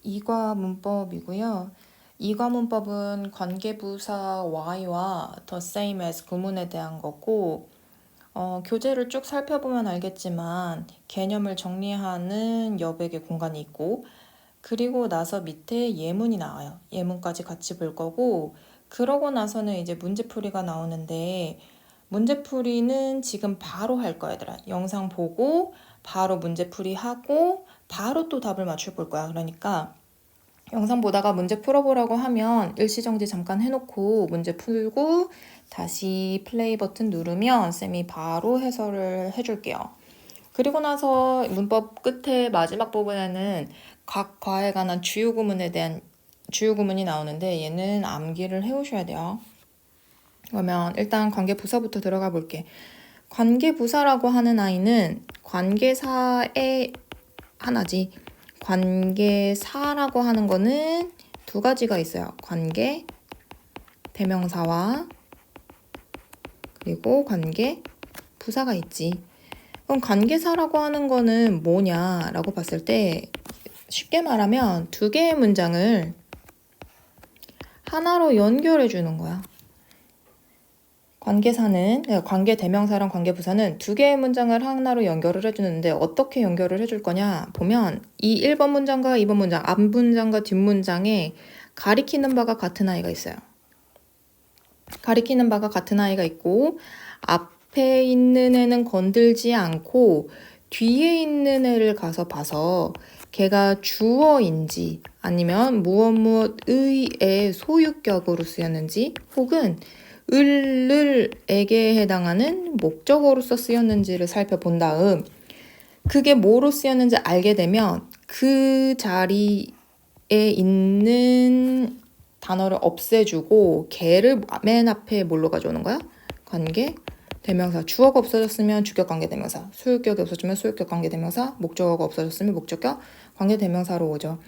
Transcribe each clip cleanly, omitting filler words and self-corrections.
이과 문법이고요. 이과 문법은 관계부사 Y와 the same as 구문에 대한 거고, 교재를 쭉 살펴보면 알겠지만 개념을 정리하는 여백의 공간이 있고, 그리고 나서 밑에 예문이 나와요. 예문까지 같이 볼 거고, 그러고 나서는 이제 문제풀이가 나오는데, 문제풀이는 지금 바로 할 거야, 얘들아. 영상 보고 바로 문제풀이 하고 바로 또 답을 맞출 볼 거야. 그러니까 영상 보다가 문제 풀어보라고 하면 일시정지 잠깐 해놓고 문제 풀고 다시 플레이 버튼 누르면 쌤이 바로 해설을 해줄게요. 그리고 나서 문법 끝에 마지막 부분에는 각 과에 관한 주요 구문에 대한 주요 구문이 나오는데 얘는 암기를 해오셔야 돼요. 그러면 일단 관계부사부터 들어가 볼게. 관계부사라고 하는 아이는 관계사의 하나지. 관계사라고 하는 거는 두 가지가 있어요. 관계 대명사와 그리고 관계 부사가 있지. 그럼 관계사라고 하는 거는 뭐냐라고 봤을 때 쉽게 말하면 두 개의 문장을 하나로 연결해 주는 거야. 관계사는, 관계 대명사랑 관계 부사는 두 개의 문장을 하나로 연결을 해주는데 어떻게 연결을 해줄 거냐 보면 이 1번 문장과 2번 문장, 앞 문장과 뒷 문장에 가리키는 바가 같은 아이가 있어요. 가리키는 바가 같은 아이가 있고 앞에 있는 애는 건들지 않고 뒤에 있는 애를 가서 봐서 걔가 주어인지 아니면 무엇무엇의의 소유격으로 쓰였는지 혹은 을에게 해당하는 목적어로서 쓰였는지를 살펴본 다음 그게 뭐로 쓰였는지 알게 되면 그 자리에 있는 단어를 없애주고 걔를 맨 앞에 뭘로 가져오는 거야? 관계 대명사. 주어가 없어졌으면 주격 관계 대명사, 소유격이 없어지면 소유격 관계 대명사, 목적어가 없어졌으면 목적격 관계 대명사로 오죠.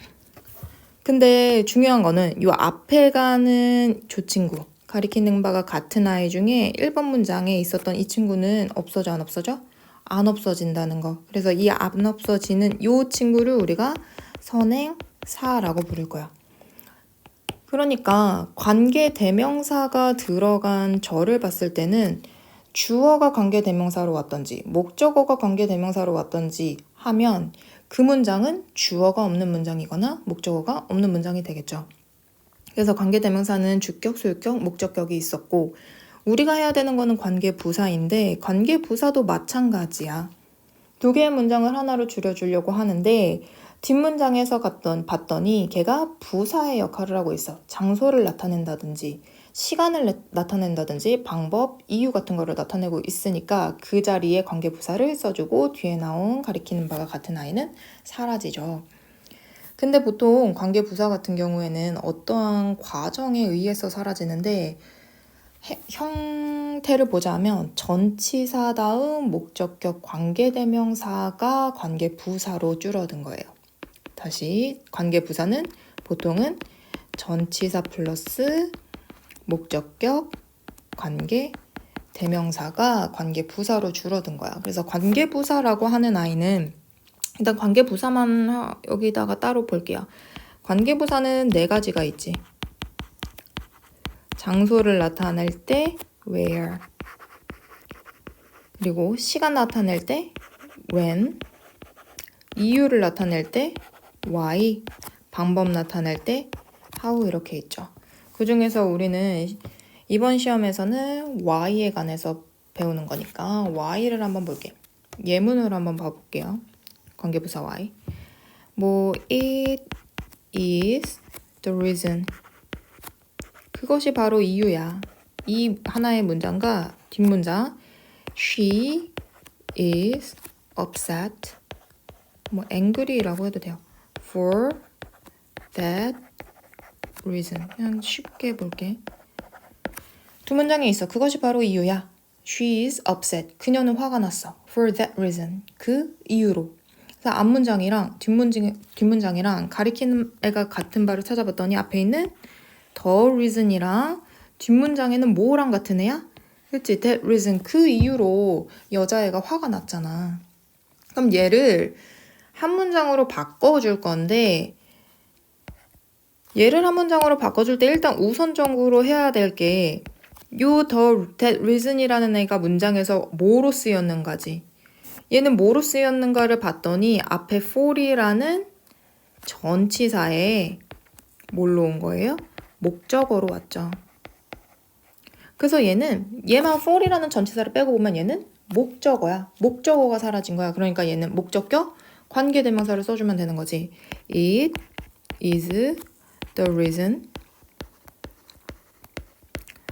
근데 중요한 거는 이 앞에 가는 조친구 가리키는 바가 같은 아이 중에 1번 문장에 있었던 이 친구는 없어져 안 없어져? 안 없어진다는 거. 그래서 이 안 없어지는 이 친구를 우리가 선행사라고 부를 거야. 그러니까 관계 대명사가 들어간 절을 봤을 때는 주어가 관계 대명사로 왔던지 목적어가 관계 대명사로 왔던지 하면 그 문장은 주어가 없는 문장이거나 목적어가 없는 문장이 되겠죠. 그래서 관계대명사는 주격, 소유격, 목적격이 있었고 우리가 해야 되는 거는 관계부사인데 관계부사도 마찬가지야. 두 개의 문장을 하나로 줄여주려고 하는데 뒷문장에서 봤더니 걔가 부사의 역할을 하고 있어. 장소를 나타낸다든지 시간을 나타낸다든지 방법, 이유 같은 거를 나타내고 있으니까 그 자리에 관계부사를 써주고 뒤에 나온 가리키는 바가 같은 아이는 사라지죠. 근데 보통 관계부사 같은 경우에는 어떠한 과정에 의해서 사라지는데 형태를 보자면 전치사 다음 목적격 관계대명사가 관계부사로 줄어든 거예요. 다시 관계부사는 보통은 전치사 플러스 목적격 관계대명사가 관계부사로 줄어든 거야. 그래서 관계부사라고 하는 아이는 일단 관계부사만 여기다가 따로 볼게요. 관계부사는 네 가지가 있지. 장소를 나타낼 때 where, 그리고 시간 나타낼 때 when, 이유를 나타낼 때 why, 방법 나타낼 때 how 이렇게 있죠. 그 중에서 우리는 이번 시험에서는 why에 관해서 배우는 거니까 why를 한번 볼게. 예문으로 한번 봐볼게요. 관계부사 why. it is the reason. 그것이 바로 이유야. 이 하나의 문장과 뒷문장 she is upset angry라고 해도 돼요. for that reason. 그냥 쉽게 볼게. 두 문장에 있어. 그것이 바로 이유야. she is upset. 그녀는 화가 났어. for that reason. 그 이유로. 그래서 앞문장이랑 뒷문장이랑 가리키는 애가 같은 바를 찾아봤더니 앞에 있는 the reason이랑 뒷문장에는 뭐랑 같은 애야? 그치? that reason. 그 이유로 여자애가 화가 났잖아. 그럼 얘를 한 문장으로 바꿔줄 건데 얘를 한 문장으로 바꿔줄 때 일단 우선적으로 해야 될 게 요 that reason이라는 애가 문장에서 뭐로 쓰였는가지. 얘는 뭐로 쓰였는가를 봤더니 앞에 for이라는 전치사에 뭘로 온 거예요? 목적어로 왔죠. 그래서 얘만 for이라는 전치사를 빼고 보면 얘는 목적어야. 목적어가 사라진 거야. 그러니까 얘는 목적격 관계대명사를 써주면 되는 거지. It is the reason.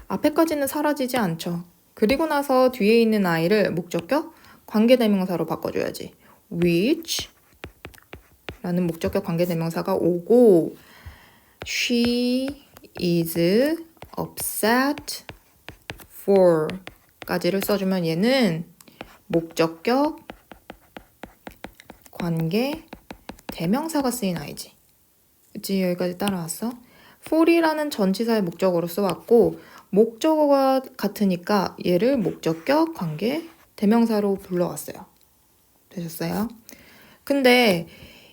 앞에까지는 사라지지 않죠. 그리고 나서 뒤에 있는 아이를 목적격 관계대명사로 바꿔줘야지. which 라는 목적격 관계대명사가 오고 she is upset for 까지를 써주면 얘는 목적격 관계 대명사가 쓰인 아이지. 그치? 여기까지 따라왔어? for이라는 전치사의 목적어로 써왔고 목적어가 같으니까 얘를 목적격 관계 대명사로 불러왔어요. 되셨어요? 근데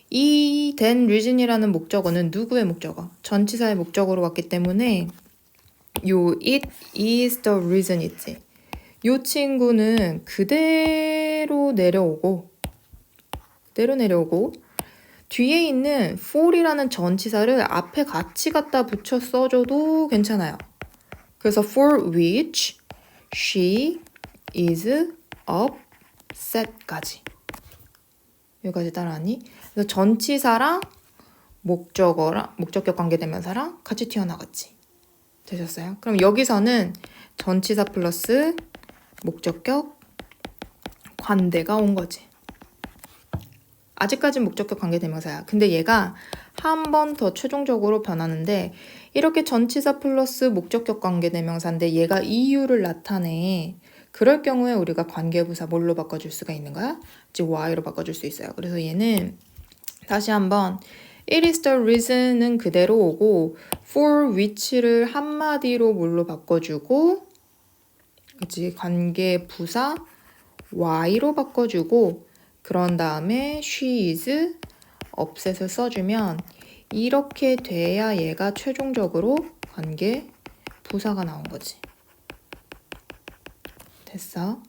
이 then reason이라는 목적어는 누구의 목적어? 전치사의 목적어로 왔기 때문에 요 it is the reason 있지. 요 친구는 그대로 내려오고 뒤에 있는 for이라는 전치사를 앞에 같이 갖다 붙여 써줘도 괜찮아요. 그래서 for which she is upset까지. 여기까지 따라하니? 그래서 전치사랑 목적격 관계대명사랑 같이 튀어나갔지. 되셨어요? 그럼 여기서는 전치사 플러스 목적격 관대가 온 거지. 아직까진 목적격 관계대명사야. 근데 얘가 한 번 더 최종적으로 변하는데 이렇게 전치사 플러스 목적격 관계대명사인데 얘가 이유를 나타내. 그럴 경우에 우리가 관계부사 뭘로 바꿔줄 수가 있는 거야? 즉 y로 바꿔줄 수 있어요. 그래서 얘는 다시 한번 it is the reason은 그대로 오고 for which를 한마디로 뭘로 바꿔주고 그치? 관계부사 y로 바꿔주고 그런 다음에 she is upset을 써주면 이렇게 돼야 얘가 최종적으로 관계 부사가 나온 거지. 됐어?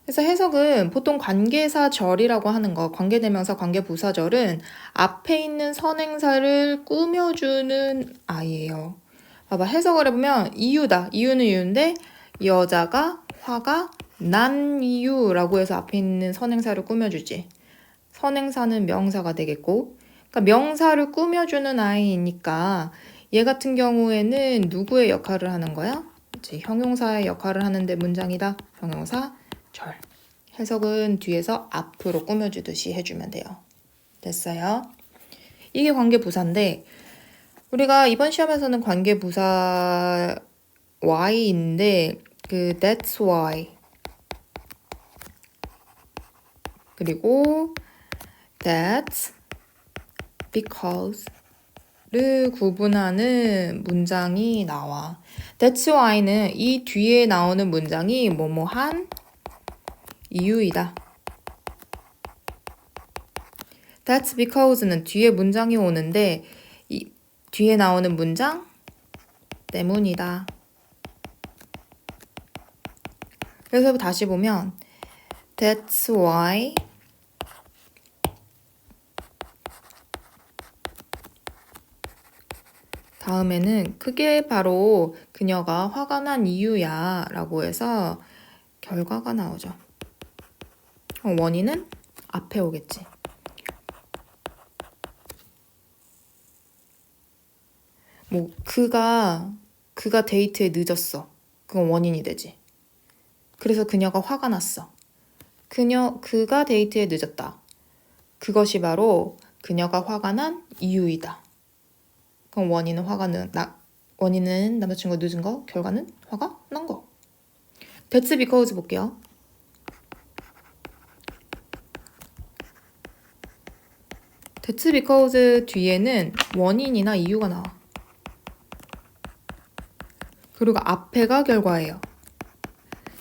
그래서 해석은 보통 관계사절이라고 하는 거, 관계대명사, 관계부사절은 앞에 있는 선행사를 꾸며주는 아이예요. 봐봐, 해석을 해보면 이유다. 이유는 이유인데 여자가 화가 난 이유라고 해서 앞에 있는 선행사를 꾸며주지. 선행사는 명사가 되겠고 그러니까 명사를 꾸며주는 아이니까 얘 같은 경우에는 누구의 역할을 하는 거야? 이제 형용사의 역할을 하는데 문장이다. 형용사 절. 해석은 뒤에서 앞으로 꾸며주듯이 해주면 돼요. 됐어요? 이게 관계부사인데 우리가 이번 시험에서는 관계부사 Y인데 그 that's why 그리고 that's because를 구분하는 문장이 나와. That's why는 이 뒤에 나오는 문장이 뭐뭐한 이유이다. That's because는 뒤에 문장이 오는데 이 뒤에 나오는 문장 때문이다. 그래서 다시 보면 That's why 다음에는 그게 바로 그녀가 화가 난 이유야 라고 해서 결과가 나오죠. 원인은 앞에 오겠지. 뭐 그가 데이트에 늦었어. 그건 원인이 되지. 그래서 그녀가 화가 났어. 그가 데이트에 늦었다. 그것이 바로 그녀가 화가 난 이유이다. 그럼 원인은 원인은 남자친구가 늦은 거, 결과는 화가 난 거. That's because 볼게요. That's because 뒤에는 원인이나 이유가 나와. 그리고 앞에가 결과예요.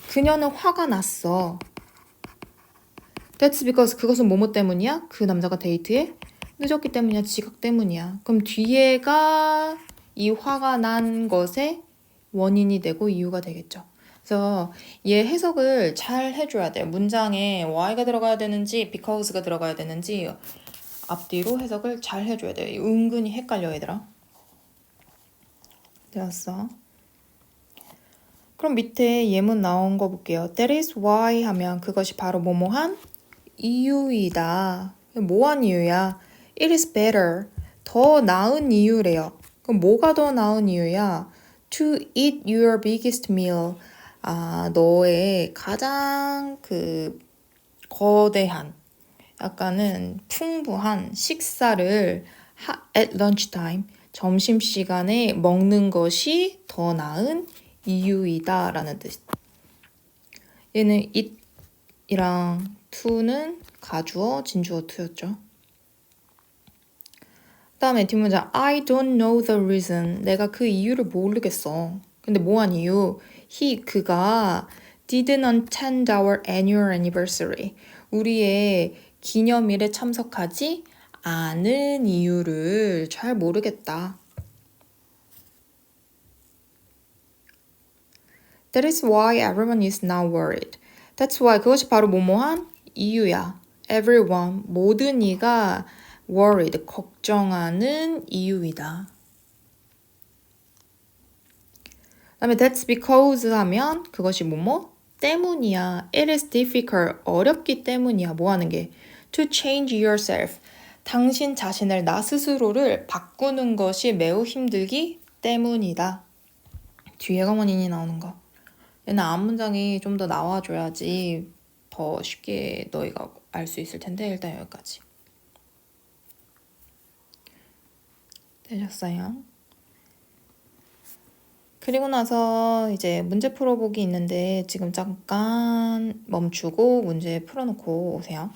그녀는 화가 났어. That's because 그것은 뭐뭐 때문이야? 그 남자가 데이트에 늦었기 때문이야, 지각 때문이야. 그럼 뒤에가 이 화가 난 것의 원인이 되고 이유가 되겠죠. 그래서 얘 해석을 잘 해줘야 돼요. 문장에 why가 들어가야 되는지 because가 들어가야 되는지 앞뒤로 해석을 잘 해줘야 돼요. 은근히 헷갈려 얘들아. 되었어. 그럼 밑에 예문 나온 거 볼게요. That is why 하면 그것이 바로 뭐뭐한 이유이다. 뭐한 이유야? It is better. 더 나은 이유래요. 그럼 뭐가 더 나은 이유야? To eat your biggest meal. 너의 가장 거대한, 약간은 풍부한 식사를 at lunchtime, 점심시간에 먹는 것이 더 나은 이유이다 라는 뜻. 얘는 it이랑 to는 가주어, 진주어 to였죠. 그 다음에 뒷문장 I don't know the reason. 내가 그 이유를 모르겠어. 근데 뭐한 이유? 그가 didn't attend our annual anniversary. 우리의 기념일에 참석하지 않은 이유를 잘 모르겠다. That is why everyone is now worried. That's why 그것이 바로 뭐뭐한 이유야. Everyone, 모든 이가 worried, 걱정하는 이유이다. 그다음에 that's because 하면 그것이 뭐뭐 때문이야. It is difficult, 어렵기 때문이야. 뭐 하는 게? To change yourself. 당신 자신을, 나 스스로를 바꾸는 것이 매우 힘들기 때문이다. 뒤에가 원인이 나오는 거. 얘는 앞문장이 좀 더 나와줘야지 더 쉽게 너희가 알 수 있을 텐데 일단 여기까지. 되셨어요? 그리고 나서 이제 문제 풀어보기 있는데 지금 잠깐 멈추고 문제 풀어놓고 오세요.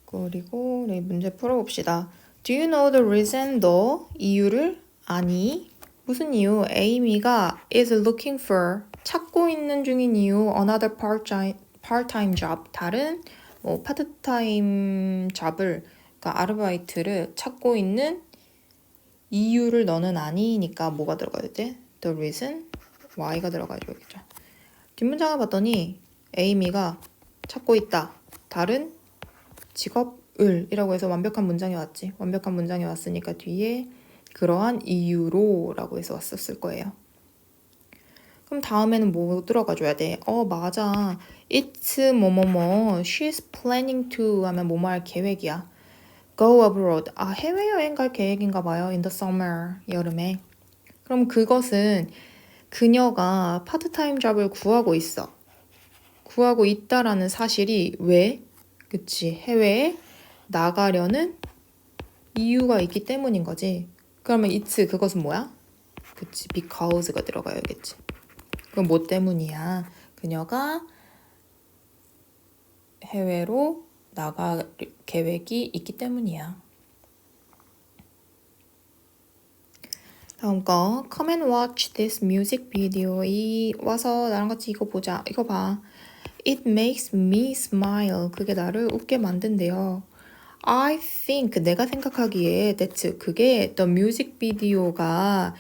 그리고 우리 문제 풀어봅시다. Do you know the reason? 너 이유를 아니? 무슨 이유? 에이미가 is looking for 찾고 있는 중인 이유 another part-time job 다른 파트타임 잡을 그러니까 아르바이트를 찾고 있는 이유를 너는 아니니까 뭐가 들어가야 돼? The reason why가 들어가야겠죠. 뒷문장을 봤더니 에이미가 찾고 있다. 다른 직업을 이라고 해서 완벽한 문장이 왔지. 완벽한 문장이 왔으니까 뒤에 그러한 이유로 라고 해서 왔었을 거예요. 그럼 다음에는 뭐 들어가줘야 돼? 맞아. It's 뭐뭐뭐 She's planning to 하면 뭐뭐 할 계획이야. Go abroad. 해외여행 갈 계획인가 봐요. In the summer. 여름에. 그럼 그것은 그녀가 파트타임 잡을 구하고 있어. 구하고 있다라는 사실이 왜? 그치. 해외에 나가려는 이유가 있기 때문인 거지. 그러면 it's 그것은 뭐야? 그치. because가 들어가야겠지. 그럼 뭐 때문이야? 그녀가 해외로 나갈 계획이 있기 때문이야. 다음 거 Come and watch this music video. 와서 나랑 같이 이거 보자. 이거 봐. It makes me smile. 그게 나를 웃게 만든대요. I think 내가 생각하기에 that 그게 the music video가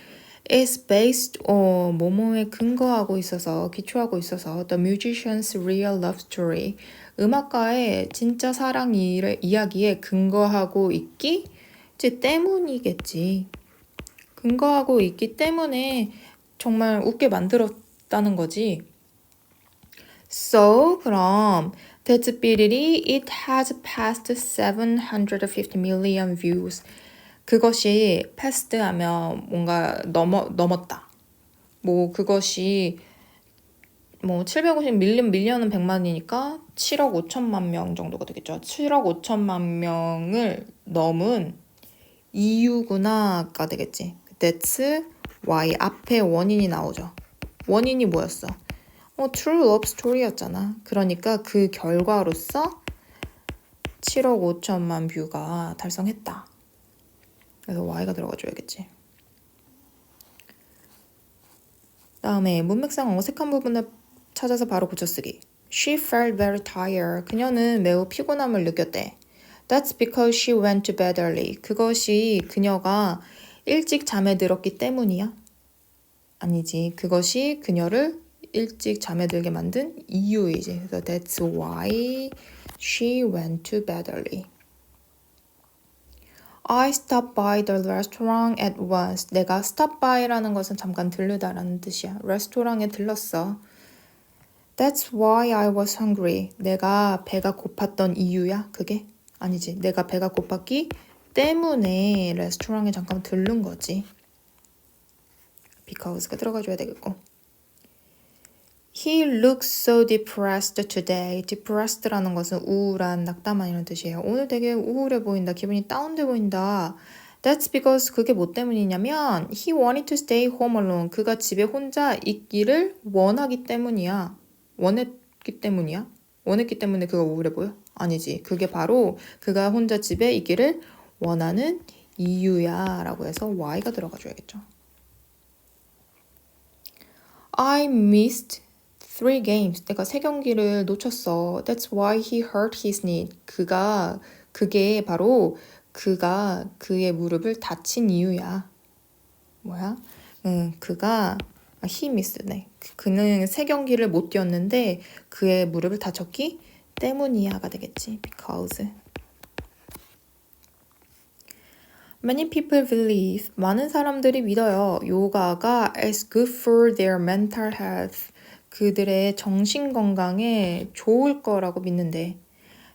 is based on 뭐뭐에 근거하고 있어서 기초하고 있어서 the musician's real love story 음악가의 진짜 사랑 이야기에 근거하고 있기 이제 때문이겠지. 근거하고 있기 때문에 정말 웃게 만들었다는 거지. So 그럼 that's ability it has passed 750 million views. 그것이 패스트 하면 뭔가 넘었다. 뭐 그것이 뭐 750 밀리언은 100만이니까 7억 5천만 명 정도가 되겠죠. 7억 5천만 명을 넘은 이유구나가 되겠지. That's why 앞에 원인이 나오죠. 원인이 뭐였어? True Love Story였잖아. 그러니까 그 결과로서 7억 5천만 뷰가 달성했다. 그래서 Y가 들어가줘야겠지. 다음에 문맥상 어색한 부분을 찾아서 바로 고쳐쓰기. She felt very tired. 그녀는 매우 피곤함을 느꼈대. That's because she went to bed early. 그것이 그녀가 일찍 잠에 들었기 때문이야? 아니지. 그것이 그녀를 일찍 잠에 들게 만든 이유이지. 그래서 that's why she went to bed early. I stopped by the restaurant at once. 내가 stop by라는 것은 잠깐 들르다라는 뜻이야. 레스토랑에 들렀어. That's why I was hungry. 내가 배가 고팠던 이유야, 그게? 아니지. 내가 배가 고팠기 때문에 레스토랑에 잠깐 들른 거지. because가 들어가줘야 되겠고. He looks so depressed today. depressed라는 것은 우울한, 낙담한 이런 뜻이에요. 오늘 되게 우울해 보인다. 기분이 다운돼 보인다. That's because 그게 뭐 때문이냐면 he wanted to stay home alone. 그가 집에 혼자 있기를 원하기 때문이야. 원했기 때문이야? 원했기 때문에 그가 우울해 보여? 아니지. 그게 바로 그가 혼자 집에 있기를 원하는 이유야 라고 해서 why가 들어가줘야겠죠. I missed 3 games. 내가 3경기를 놓쳤어. That's why he hurt his knee. 그게 바로 그가 그의 무릎을 다친 이유야. 뭐야? he missed네. 그는 3경기를 못 뛰었는데 그의 무릎을 다쳤기 때문이야가 되겠지. because. Many people believe. 많은 사람들이 믿어요. 요가가 is good for their mental health. 그들의 정신 건강에 좋을 거라고 믿는데.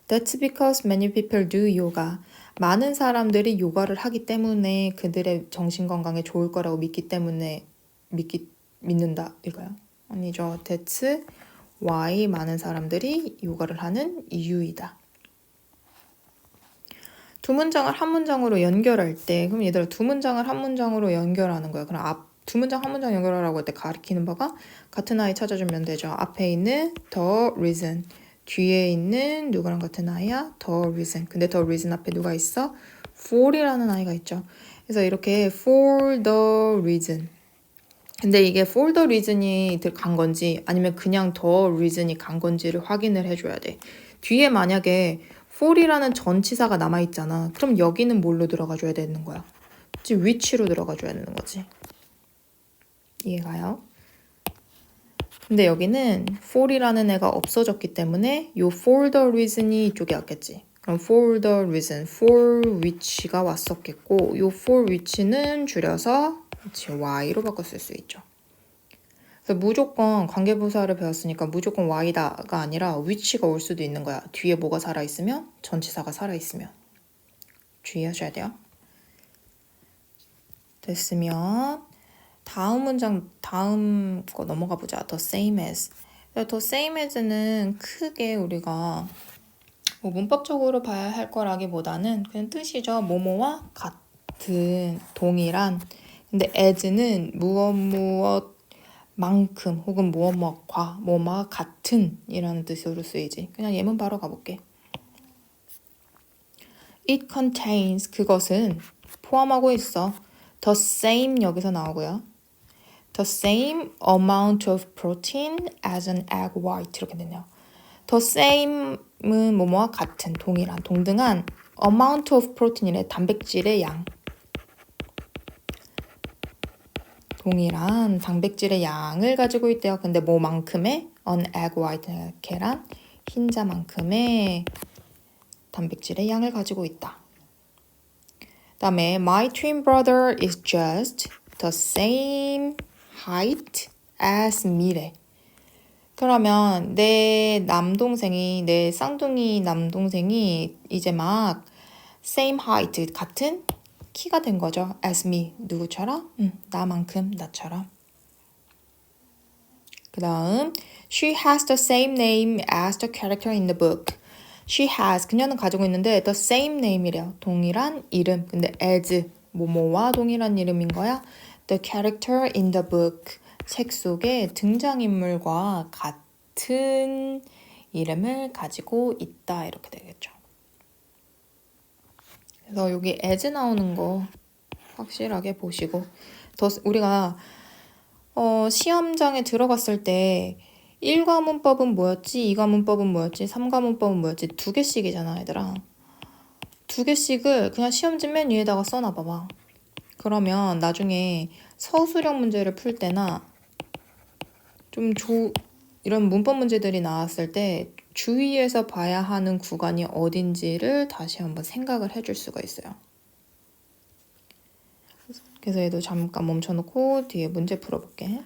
That's because many people do yoga. 많은 사람들이 요가를 하기 때문에 그들의 정신 건강에 좋을 거라고 믿기 때문에 믿는다 이거요? 아니죠. That's why 많은 사람들이 요가를 하는 이유이다. 두 문장을 한 문장으로 연결할 때, 그럼 얘들아 두 문장을 한 문장으로 연결하는 거야. 그럼 두 문장 한 문장 연결하라고 할 때 가리키는 바가 같은 아이 찾아주면 되죠. 앞에 있는 the reason, 뒤에 있는 누구랑 같은 아이야? the reason. 근데 the reason 앞에 누가 있어? for이라는 아이가 있죠. 그래서 이렇게 for the reason. 근데 이게 for the reason이 간 건지 아니면 그냥 the reason이 간 건지를 확인을 해줘야 돼. 뒤에 만약에 for이라는 전치사가 남아있잖아. 그럼 여기는 뭘로 들어가줘야 되는 거야? which로 들어가줘야 되는 거지. 이해가요? 근데 여기는 for이라는 애가 없어졌기 때문에 요 for the reason이 이쪽에 왔겠지. 그럼 for the reason, for which가 왔었겠고 요 for which는 줄여서 y로 바꿨을 수 있죠. 그래서 무조건 관계부사를 배웠으니까 무조건 y다가 아니라 which가 올 수도 있는 거야. 뒤에 뭐가 살아있으면 전치사가 살아있으면. 주의하셔야 돼요. 됐으면 다음 문장, 다음 거 넘어가 보자. the same as. the same as는 크게 우리가 뭐 문법적으로 봐야 할 거라기보다는 그냥 뜻이죠. 뭐뭐와 같은, 동일한. 근데 as는 무엇만큼 혹은 무엇과 뭐뭐와 같은 이라는 뜻으로 쓰이지. 그냥 예문 바로 가볼게. It contains, 그것은 포함하고 있어. the same 여기서 나오고요. the same amount of protein as an egg white 이렇게 되네요. the same은 뭐뭐와 같은, 동일한, 동등한 amount of protein이래. 단백질의 양. 동일한 단백질의 양을 가지고 있대요. 근데 뭐만큼의 an egg white, 계란 흰자만큼의 단백질의 양을 가지고 있다. 다음에 my twin brother is just the same height as me래. 그러면 내 쌍둥이 남동생이 이제 막 same height, 같은 키가 된 거죠. as me, 누구처럼? 나만큼, 나처럼. 그 다음 she has the same name as the character in the book. She has, 그녀는 가지고 있는데 the same name이래요. 동일한 이름. 근데 as, 뭐뭐와 동일한 이름인 거야. The character in the book. 책 속의 등장인물과 같은 이름을 가지고 있다. 이렇게 되겠죠. 그래서 여기 as 나오는 거 확실하게 보시고 우리가 시험장에 들어갔을 때 1과문법은 뭐였지? 2과문법은 뭐였지? 3과문법은 뭐였지? 2개씩이잖아, 얘들아. 2개씩을 그냥 시험지 맨 위에다가 써놔봐봐. 그러면 나중에 서술형 문제를 풀 때나 좀 이런 문법 문제들이 나왔을 때 주의해서 봐야 하는 구간이 어딘지를 다시 한번 생각을 해줄 수가 있어요. 그래서 얘도 잠깐 멈춰놓고 뒤에 문제 풀어볼게.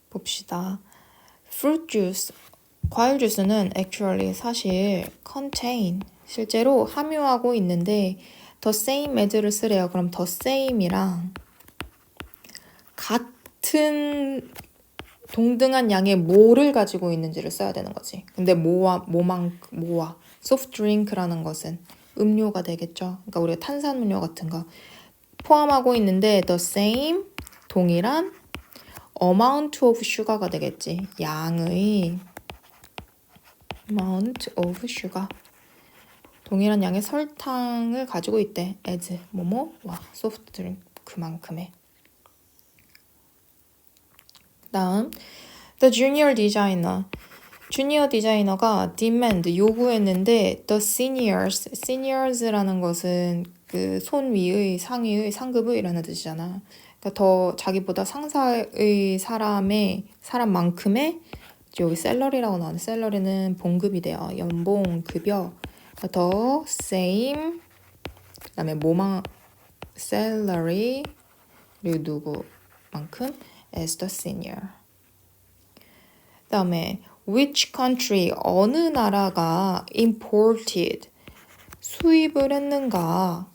봅시다. fruit juice, 과일 주스는 actually 사실 contain, 실제로 함유하고 있는데 the same as를 쓰래요. 그럼 the same이랑 같은 동등한 양의 뭐를 가지고 있는지를 써야 되는 거지. 근데 뭐와 soft drink라는 것은 음료가 되겠죠. 그러니까 우리가 탄산음료 같은 거 포함하고 있는데 the same, 동일한 amount of sugar가 되겠지. 양의 amount of sugar, 동일한 양의 설탕을 가지고 있대. as 뭐뭐와 soft drink, 그만큼의. 다음 the junior designer, 주니어 디자이너가 demand, 요구했는데 the seniors라는 것은 그 손 위의, 상위의, 상급의 이라는 뜻이잖아. 그러니까 더 자기보다 상사의 사람만큼의, 여기 셀러리라고 나오는데 셀러리는 봉급이 돼요. 연봉, 급여. 그러니까 더 same, 그 다음에 salary, 그리고 누구만큼 as the senior. 그 다음에 which country, 어느 나라가 imported, 수입을 했는가.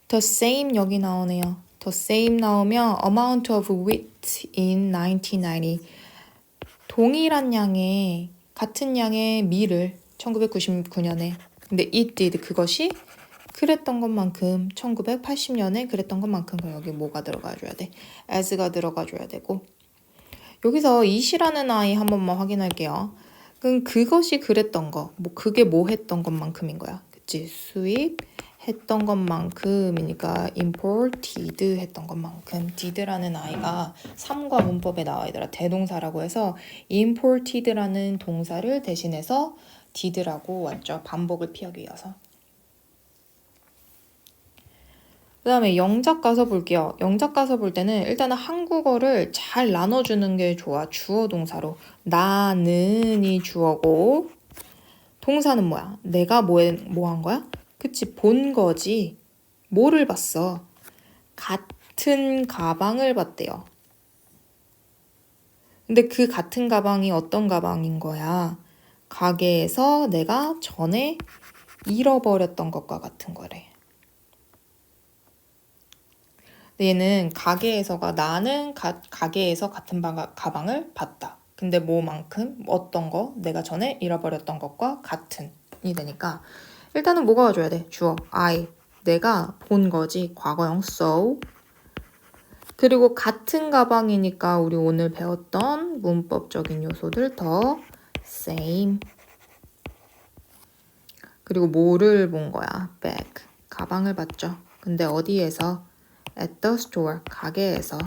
the same 여기 나오네요. the same 나오면 amount of wheat in 1990, 동일한 양의, 같은 양의 밀을 1999년에, 근데 it did, 그것이 그랬던 것만큼 1980년에 그랬던 것만큼, 여기 뭐가 들어가줘야 돼? as가 들어가줘야 되고. 여기서 it이라는 아이 한 번만 확인할게요. 그럼 그것이 그랬던 거, 그게 뭐 했던 것만큼인 거야. 그치? 수입했던 것만큼이니까 imported 했던 것만큼. did라는 아이가 3과 문법에 나와 있더라. 대동사라고 해서 imported라는 동사를 대신해서 did라고 왔죠. 반복을 피하기 위해서. 그 다음에 영작 가서 볼게요. 영작 가서 볼 때는 일단은 한국어를 잘 나눠주는 게 좋아. 주어 동사로. 나는이 주어고, 동사는 뭐야? 내가 뭐 한 거야? 그치, 본 거지. 뭐를 봤어? 같은 가방을 봤대요. 근데 그 같은 가방이 어떤 가방인 거야? 가게에서 내가 전에 잃어버렸던 것과 같은 거래. 얘는 가게에서가, 나는 가게에서 같은 가방을 봤다. 근데 뭐만큼, 어떤 거, 내가 전에 잃어버렸던 것과 같은이 되니까 일단은 뭐가 와줘야 돼? 주어 I, 내가 본 거지. 과거형 so. 그리고 같은 가방이니까 우리 오늘 배웠던 문법적인 요소들 더 same. 그리고 뭐를 본 거야? bag, 가방을 봤죠. 근데 어디에서? at the store, 가게에서.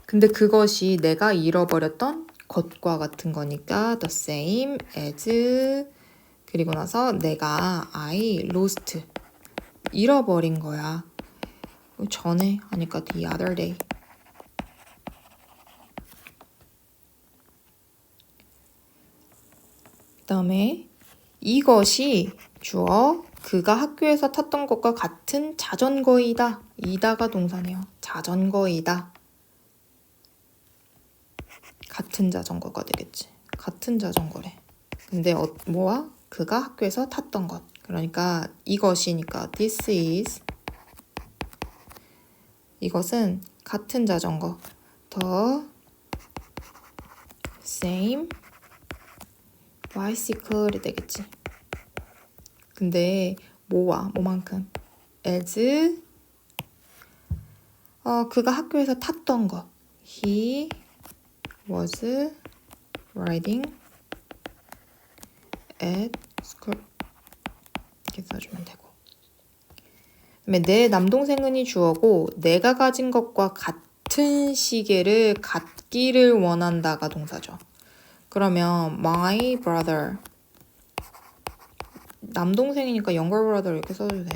근데 그것이 내가 잃어버렸던 것과 같은 거니까 the same as, 그리고 나서 내가 I lost, 잃어버린 거야. 전에 하니까 the other day. 그 다음에 이것이 주어, 그가 학교에서 탔던 것과 같은 자전거이다. 이다가 동사네요. 자전거이다. 같은 자전거가 되겠지. 같은 자전거래. 근데 뭐와? 그가 학교에서 탔던 것. 그러니까 이것이니까 this is, 이것은 같은 자전거. the same bicycle이 되겠지. 근데 뭐만큼? as, 그가 학교에서 탔던 것. he was riding at school. 이렇게 써주면 되고. 그다음에 내 남동생은이 주어고 내가 가진 것과 같은 시계를 갖기를 원한다가 동사죠. 그러면 my brother 남동생이니까 younger brother 이렇게 써도 돼.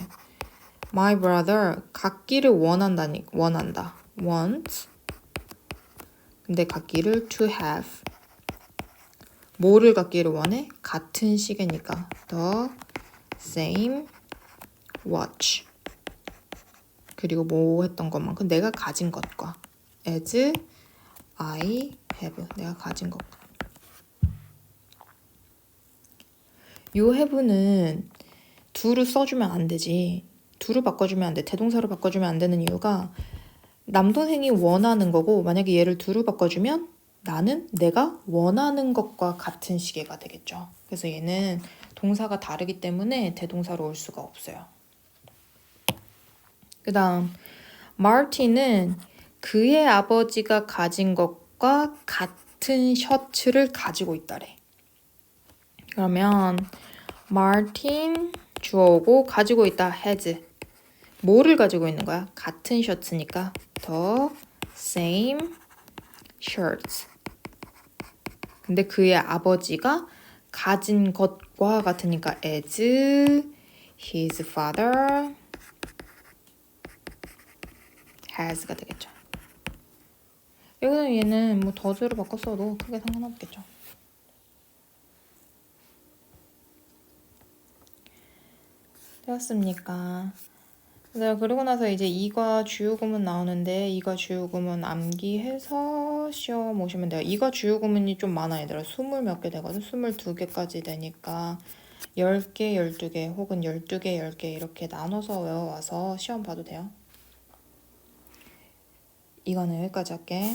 My brother 갖기를 원한다. want. 근데 갖기를 to have. 뭐를 갖기를 원해? 같은 시계니까 the same watch. 그리고 뭐 했던 것만큼 내가 가진 것과 as I have. 내가 가진 것. 요 have는 do를 써주면 안 되지. do를 바꿔주면 안 돼. 대동사로 바꿔주면 안 되는 이유가 남동생이 원하는 거고 만약에 얘를 do로 바꿔주면 나는 내가 원하는 것과 같은 시계가 되겠죠. 그래서 얘는 동사가 다르기 때문에 대동사로 올 수가 없어요. 그 다음 마틴은 그의 아버지가 가진 것과 같은 셔츠를 가지고 있다래. 그러면 마틴 주어오고 가지고 있다 has. 뭐를 가지고 있는 거야? 같은 셔츠니까 the same shirts. 근데 그의 아버지가 가진 것과 같으니까 as his father has가 되겠죠. 여기서 얘는 뭐 does로 바꿨어도 크게 상관없겠죠. 되었습니까? 그리고 나서 이제 이과 주요 구문 나오는데 이과 주요 구문 암기해서 시험 오시면 돼요. 이과 주요 구문이 좀 많아 얘들아. 20 몇 개 되거든. 22개까지 되니까 10개, 12개 혹은 12개, 10개 이렇게 나눠서 외워와서 시험 봐도 돼요. 이거는 여기까지 할게.